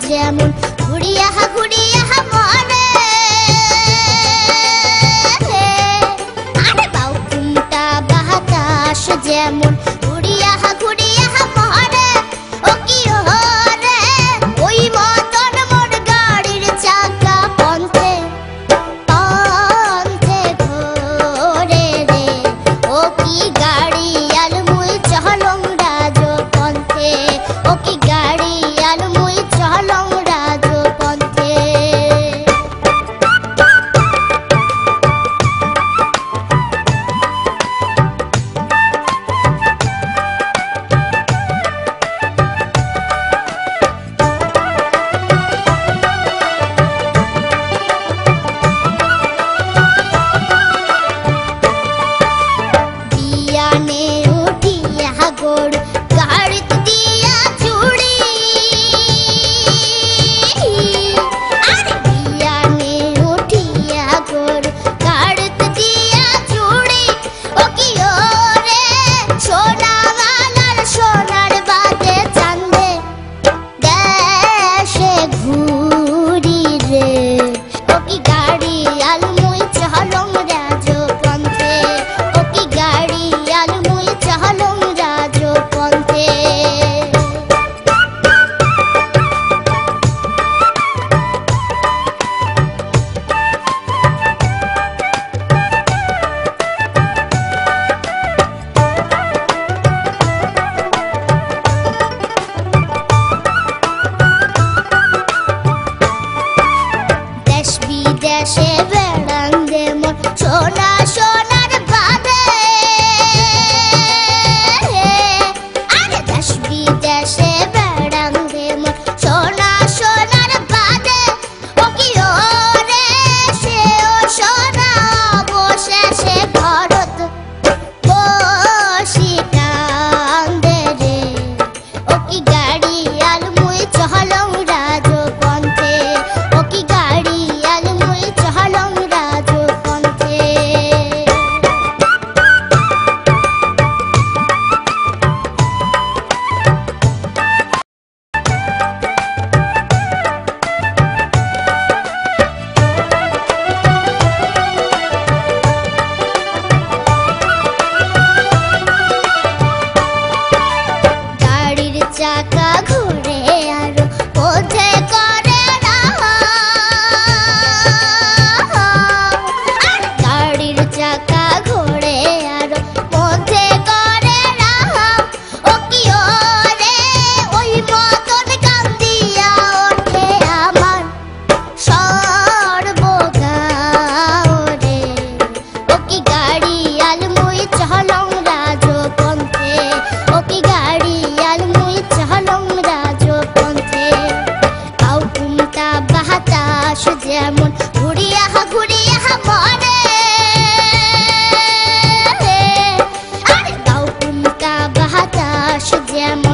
যেমন ঘুরিয়া ঘুরিয়া মরে আরে বাউকুমটা বাতাস যেমন ঘুরিয়া ঘুরিয়া মরে ও কি হরে ওই মতন মোর গাড়ির চাকা পন্থে পন্থে ঘোরে রে ও কি গাড়ি আলমুই চহলং রাজ পন্থে ও কি গাড়ি আলমুই চহলং রাজ পন্থে বিয়ানে উঠিয়া গোড় গাড়িত দিয়া চুড়ি আরে বিয়ানে উঠিয়া গোড় গাড়িত দিয়া চুড়ি ও কি ওরে সোনাওয়ালার সোনার বাদে চাঁদে দেশে ঘুরি রে ও কি গাড়ি আলমুই চহলং রাজ পন্থে ও কি গাড়ি আলমুই চহলং রাজ পন্থে দেশ বিদেশে বেড়ান্দে মোর সোনা সোনার বাদে আরে দেশ বিদেশে বেড়ান্দে মোর সোনা সোনার বাদে ও কি ওরে সে ও সোনা অবশেষে ঘরত বসি কান্দে রে ও কি গাড়ি আলমুই চহলং রাজ পন্থে ও কি গাড়ি আলমুই চহলং রাজ পন্থে গাড়ির চাকা ঘুরে আরো পথে করে গাড়ির চাকা ঘুরে আরো পথে করে ও কি ওরে ওই মতন কান্দিয়া ওঠে আমার সর্বগাঁও রে ও কি গাড়ি আলমুই চহলং রাজ পন্থে ও কি গাড়ি আলমুই চহলং রাজ পন্থে বাউকুমটা বাতাস যেমন ঘুরিয়া ঘুরিয়া মরে আরে বাউকুমটা বাতাস যেমন